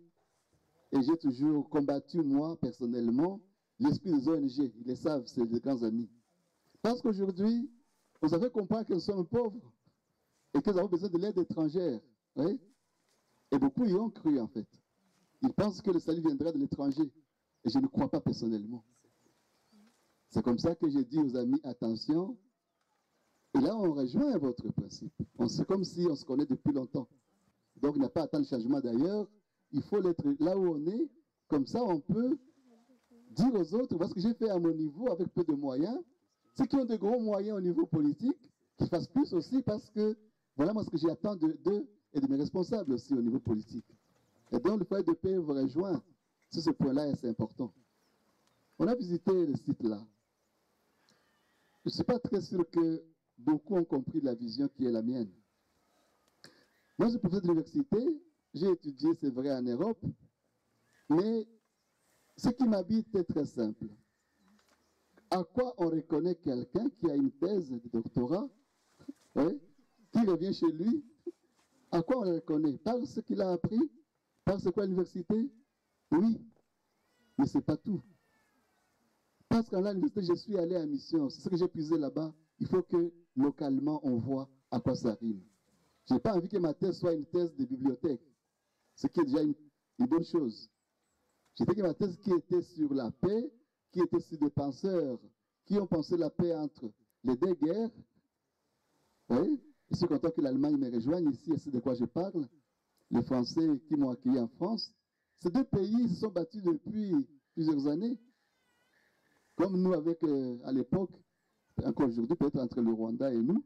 j'ai toujours combattu, moi, personnellement, l'esprit des ONG. Ils le savent, c'est des grands amis. Parce qu'aujourd'hui, vous avez compris que nous sommes pauvres, et que nous avons besoin de l'aide étrangère. Oui? Et beaucoup y ont cru, en fait. Ils pensent que le salut viendra de l'étranger. Et je ne crois pas personnellement. C'est comme ça que j'ai dit aux amis, attention. Et là, on rejoint votre principe. C'est comme si on se connaît depuis longtemps. Donc, il n'y a pas à attendre le changement d'ailleurs. Il faut l'être là où on est. Comme ça, on peut dire aux autres, parce que j'ai fait à mon niveau avec peu de moyens. Ceux qui ont de gros moyens au niveau politique, qu'ils fassent plus aussi, parce que voilà moi ce que j'attends d'eux et de mes responsables aussi au niveau politique. Et donc, le foyer de paix vous rejoint sur ce point-là et c'est important. On a visité le site là. Je ne suis pas très sûr que beaucoup ont compris la vision qui est la mienne. Moi, je suis professeur de l'université, j'ai étudié, c'est vrai, en Europe, mais ce qui m'habite est très simple. À quoi on reconnaît quelqu'un qui a une thèse de doctorat, oui, qui revient chez lui? À quoi on le reconnaît? Par ce qu'il a appris? Par ce qu'à l'université? Oui, mais ce n'est pas tout. Parce qu'à l'université, je suis allé en mission. C'est ce que j'ai puisé là-bas. Il faut que localement, on voit à quoi ça rime. Je n'ai pas envie que ma thèse soit une thèse de bibliothèque, ce qui est déjà une bonne chose. J'ai dit que ma thèse qui était sur la paix, qui était sur des penseurs qui ont pensé la paix entre les 2 guerres, oui, Je suis content que l'Allemagne me rejoigne ici, et c'est de quoi je parle. Les Français qui m'ont accueilli en France. Ces deux pays se sont battus depuis plusieurs années. Comme nous avec, à l'époque, encore aujourd'hui, peut-être entre le Rwanda et nous.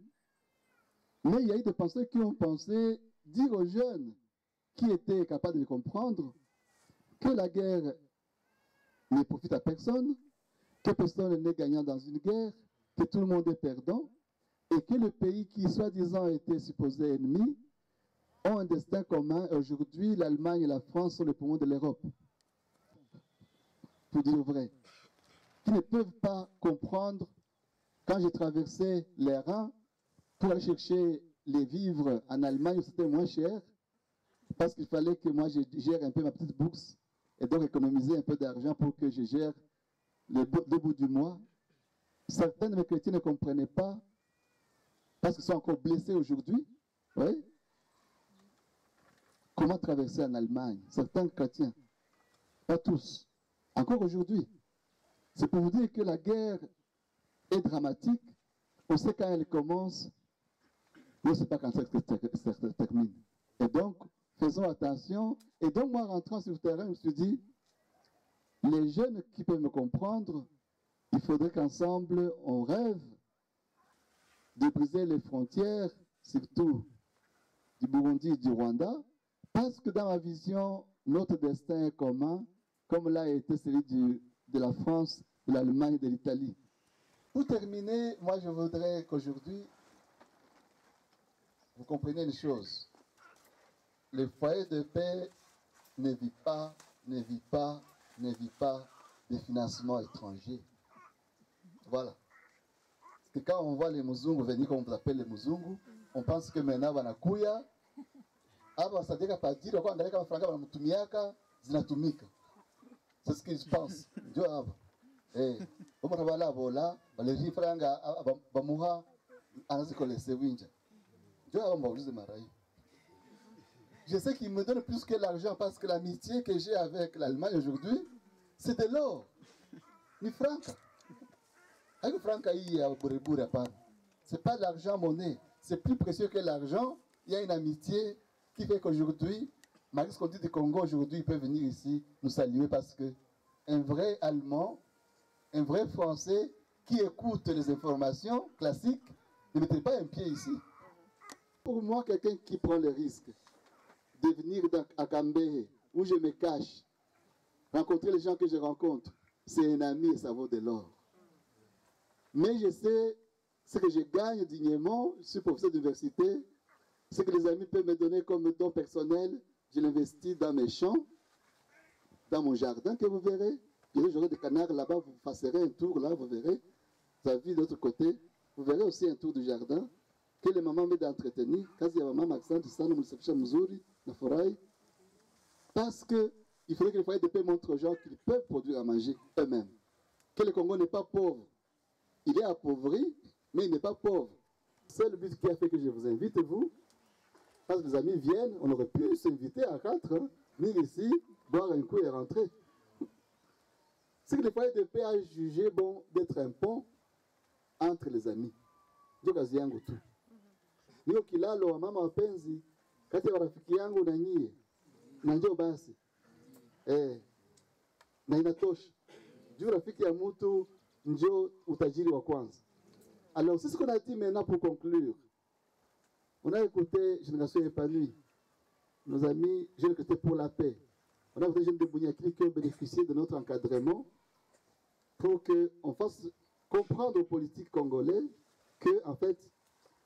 Mais il y a eu des penseurs qui ont pensé dire aux jeunes qui étaient capables de comprendre que la guerre ne profite à personne, que personne n'est gagnant dans une guerre, que tout le monde est perdant, et que le pays qui, soi-disant, était supposé ennemi, ont un destin commun. Aujourd'hui, l'Allemagne et la France sont les poumons de l'Europe. Pour dire vrai. Qui ne peuvent pas comprendre, quand j'ai traversé les Rhin pour aller chercher les vivres en Allemagne, c'était moins cher, parce qu'il fallait que moi je gère un peu ma petite bourse, et donc économiser un peu d'argent pour que je gère les deux bouts du mois. Certains de mes chrétiens ne comprenaient pas, parce qu'ils sont encore blessés aujourd'hui. Oui. Comment traverser en Allemagne? Certains chrétiens, pas tous, encore aujourd'hui. C'est pour vous dire que la guerre est dramatique. On sait quand elle commence, on ne sait pas quand elle se termine. Et donc, faisons attention. Et donc, moi, rentrant sur le terrain, je me suis dit, les jeunes qui peuvent me comprendre, il faudrait qu'ensemble, on rêve de briser les frontières, surtout du Burundi et du Rwanda, parce que dans ma vision, notre destin est commun, comme l'a été celui de la France, de l'Allemagne et de l'Italie. Pour terminer, moi je voudrais qu'aujourd'hui, vous compreniez une chose. Le foyer de paix ne vit pas des financements étrangers. Voilà. Parce que quand on voit les Muzungu venir, comme on appelle les Muzungu, on pense que maintenant, wanakuya, aba sadeka padiri, kwa angalia kama franga wanamutumiaka, zinatumika. C'est ce qu'ils pensent. Ndio hapa. Omo tabala bola, baleji franga bamuha anazikolese winja. Ndio hapa mbaulize marai. Je sais qu'ils me donnent plus que l'argent parce que l'amitié que j'ai avec l'Allemagne aujourd'hui, c'est de l'or. Ni franca. Avec franca il y a buribura pas. C'est pas de l'argent monnaie, c'est plus précieux que l'argent. Il y a une amitié qui fait qu'aujourd'hui, malgré ce qu'on dit du Congo aujourd'hui, il peut venir ici nous saluer parce que un vrai Allemand, un vrai Français qui écoute les informations classiques ne mettrait pas un pied ici. Pour moi, quelqu'un qui prend le risque de venir à Cambéré, où je me cache, rencontrer les gens que je rencontre, c'est un ami et ça vaut de l'or. Mais je sais ce que je gagne dignement, je suis professeur d'université, ce que les amis peuvent me donner comme don personnel, je l'investis dans mes champs, dans mon jardin que vous verrez. J'aurai des canards là-bas, vous passerez un tour là, vous verrez. Vous avez vu de l'autre côté, vous verrez aussi un tour du jardin que les mamans m'aident à entretenir. Kazi ya mama accent sana mlisafisha mzuri na furahi. Parce que il faudrait que les foyers de paix montrent aux gens qu'ils peuvent produire à manger eux-mêmes. Que le Congo n'est pas pauvre. Il est appauvri, mais il n'est pas pauvre. C'est le but qui a fait que je vous invite, vous. Parce que les amis viennent, on aurait pu s'inviter à 4, venir ici, boire un coup et rentrer. C'est que les foyers de paix a jugé bon d'être un pont entre les amis. Ndio kazi yangu tu. Ndio kilalo wa mama wapenzi kati ya rafiki yangu na nyie. Na ndio basi. Na inatosha. Juu rafiki ya mtu ndio utajiri wa kwanza. Alors c'est ce qu'on a dit maintenant pour conclure. On a écouté Génération épanouie. Nos amis Jeunes Chrétiens pour la paix. On a écouté Jeunes de Bouniakili qui ont bénéficié de notre encadrement pour qu'on fasse comprendre aux politiques congolais que, en fait,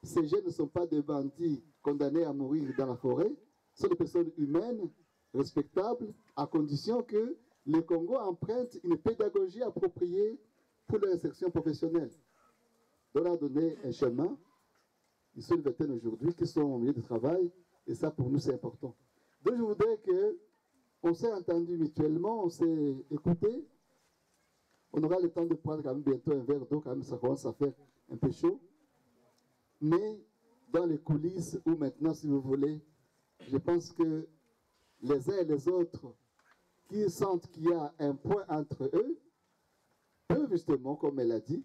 ces jeunes ne sont pas des bandits condamnés à mourir dans la forêt, ce sont des personnes humaines, respectables, à condition que le Congo emprunte une pédagogie appropriée pour leur insertion professionnelle. Donc on a donné un chemin. Ils sont une vingtaine aujourd'hui qui sont au milieu de travail, et ça pour nous c'est important. Donc je voudrais qu'on s'est entendu mutuellement, on s'est écouté. On aura le temps de prendre quand même bientôt un verre d'eau, quand même ça commence à faire un peu chaud. Mais dans les coulisses, ou maintenant si vous voulez, je pense que les uns et les autres qui sentent qu'il y a un point entre eux, peuvent justement, comme elle a dit,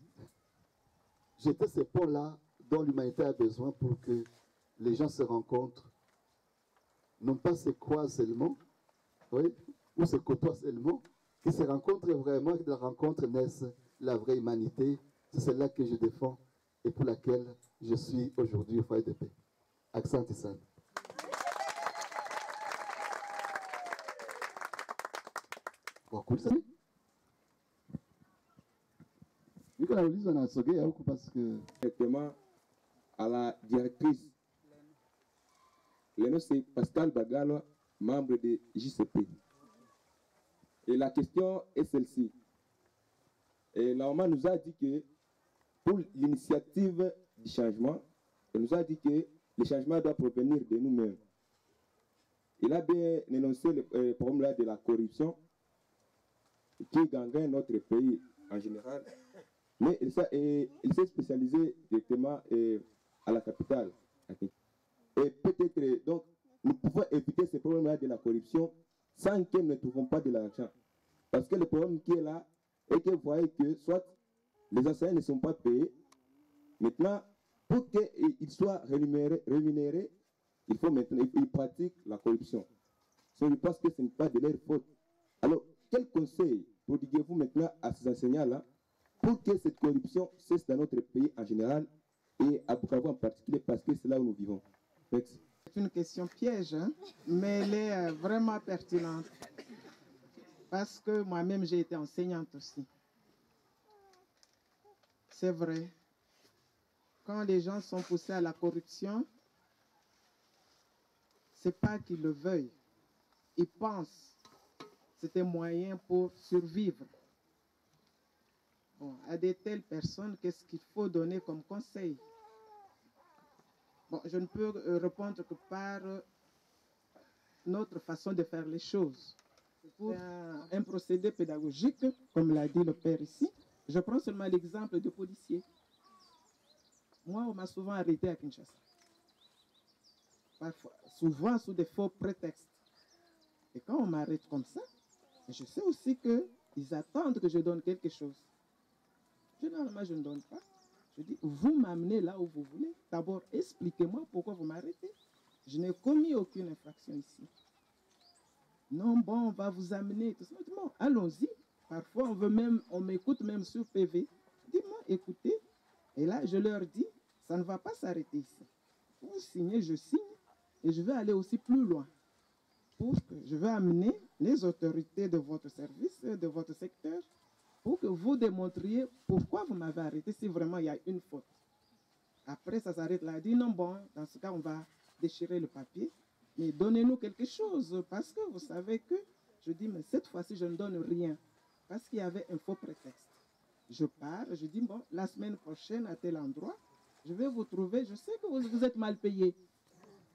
jeter ces ponts-là dont l'humanité a besoin pour que les gens se rencontrent, non pas se croisent seulement, oui, ou se côtoient seulement, qu'ils se rencontrent vraiment, que de la rencontre naisse la vraie humanité. C'est celle-là que je défends et pour laquelle je suis aujourd'hui au foyer de paix. Accent Tissan. Directement à la directrice. Le nom c'est Pascal Bagalo, membre de JCP. Et la question est celle-ci. Et la maman nous a dit que pour l'initiative du changement, elle nous a dit que le changement doit provenir de nous-mêmes. Il a bien énoncé le problème de la corruption qui gangrène notre pays en général. Mais il s'est spécialisé directement à la capitale. Et peut-être, donc, nous pouvons éviter ce problème-là de la corruption sans que nous ne trouvons pas de l'argent. Parce que le problème qui est là est que vous voyez que soit les enseignants ne sont pas payés. Maintenant, pour qu'ils soient rémunérés, il faut maintenant qu'ils pratiquent la corruption. Je pense que ce n'est pas de leur faute. Alors, quel conseil prodiguez-vous maintenant à ces enseignants-là pour que cette corruption cesse dans notre pays en général et à Bukavu en particulier parce que c'est là où nous vivons? Merci. C'est une question piège, hein, mais elle est vraiment pertinente. Parce que moi-même, j'ai été enseignante aussi. C'est vrai. Quand les gens sont poussés à la corruption, ce n'est pas qu'ils le veuillent. Ils pensent que c'est un moyen pour survivre. Bon, à de telles personnes, qu'est-ce qu'il faut donner comme conseil? Bon, je ne peux répondre que par notre façon de faire les choses. Pour un procédé pédagogique, comme l'a dit le père ici, je prends seulement l'exemple de policiers. Moi, on m'a souvent arrêté à Kinshasa. Parfois, souvent sous des faux prétextes. Et quand on m'arrête comme ça, je sais aussi qu'ils attendent que je donne quelque chose. Généralement, je ne donne pas. Je dis, vous m'amenez là où vous voulez. D'abord, expliquez-moi pourquoi vous m'arrêtez. Je n'ai commis aucune infraction ici. Non, bon, on va vous amener. Tout simplement, allons-y. Parfois, on m'écoute même sur PV. Dis-moi, écoutez. Et là, je leur dis, ça ne va pas s'arrêter ici. Vous signez, je signe. Et je vais aller aussi plus loin. Pour que je vais amener les autorités de votre service, de votre secteur, pour que vous démontriez pourquoi vous m'avez arrêté si vraiment il y a une faute. Après, ça s'arrête là. Dit non, bon, dans ce cas, on va déchirer le papier. Mais donnez-nous quelque chose. Parce que vous savez que, je dis, mais cette fois-ci, je ne donne rien. Parce qu'il y avait un faux prétexte. Je pars, je dis, bon, la semaine prochaine, à tel endroit, je vais vous trouver. Je sais que vous êtes mal payé.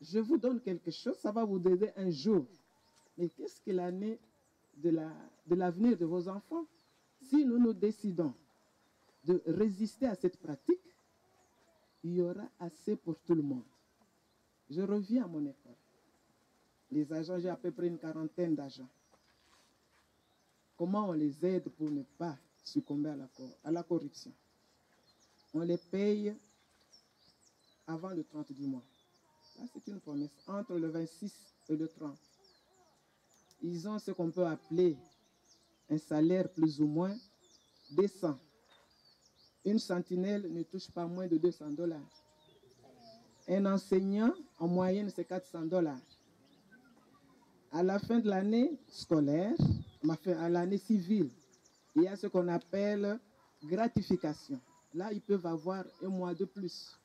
Je vous donne quelque chose, ça va vous aider un jour. Mais qu'est-ce qu'il en est de l'avenir de vos enfants? Si nous nous décidons de résister à cette pratique, il y aura assez pour tout le monde. Je reviens à mon école. Les agents, j'ai à peu près une quarantaine d'agents. Comment on les aide pour ne pas succomber à la corruption? On les paye avant le 30 du mois. Là, c'est une promesse. Entre le 26 et le 30. Ils ont ce qu'on peut appeler un salaire plus ou moins décent. Une sentinelle ne touche pas moins de $200. Un enseignant, en moyenne, c'est $400. À la fin de l'année scolaire, à l'année civile, il y a ce qu'on appelle gratification. Là, ils peuvent avoir un mois de plus.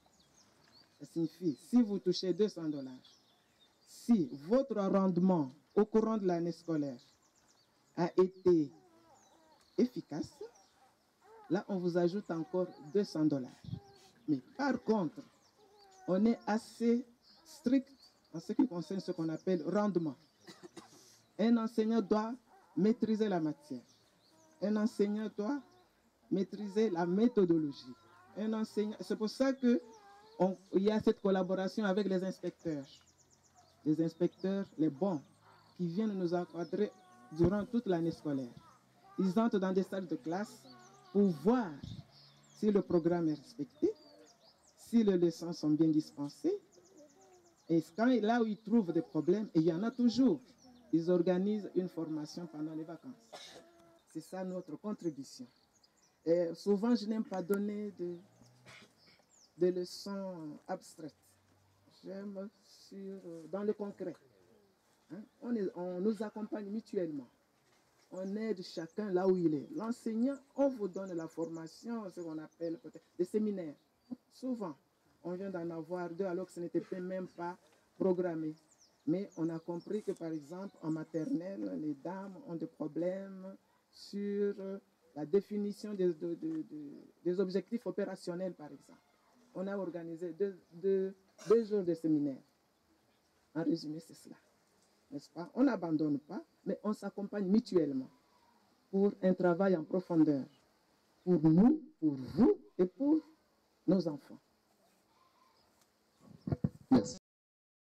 Ça signifie, si vous touchez $200, si votre rendement au courant de l'année scolaire a été efficace, là, on vous ajoute encore $200. Mais par contre, on est assez strict en ce qui concerne ce qu'on appelle rendement. Un enseignant doit maîtriser la matière. Un enseignant doit maîtriser la méthodologie. Un enseignant, c'est pour ça qu'il y a cette collaboration avec les inspecteurs. Les inspecteurs, les bons, qui viennent nous encadrer durant toute l'année scolaire. Ils entrent dans des salles de classe pour voir si le programme est respecté, si les leçons sont bien dispensées, Et quand, là où ils trouvent des problèmes, et il y en a toujours, ils organisent une formation pendant les vacances. C'est ça notre contribution. Et souvent, je n'aime pas donner de leçons abstraites. J'aime dans le concret. Hein? On nous accompagne mutuellement. On aide chacun là où il est. L'enseignant, on vous donne la formation, ce qu'on appelle peut-être des séminaires. Souvent, on vient d'en avoir 2 alors que ce n'était même pas programmé. Mais on a compris que, par exemple, en maternelle, les dames ont des problèmes sur la définition des objectifs opérationnels, par exemple. On a organisé 2 jours de séminaire. En résumé, c'est cela. N'est-ce pas? On n'abandonne pas, mais on s'accompagne mutuellement pour un travail en profondeur. Pour nous, pour vous et pour nos enfants.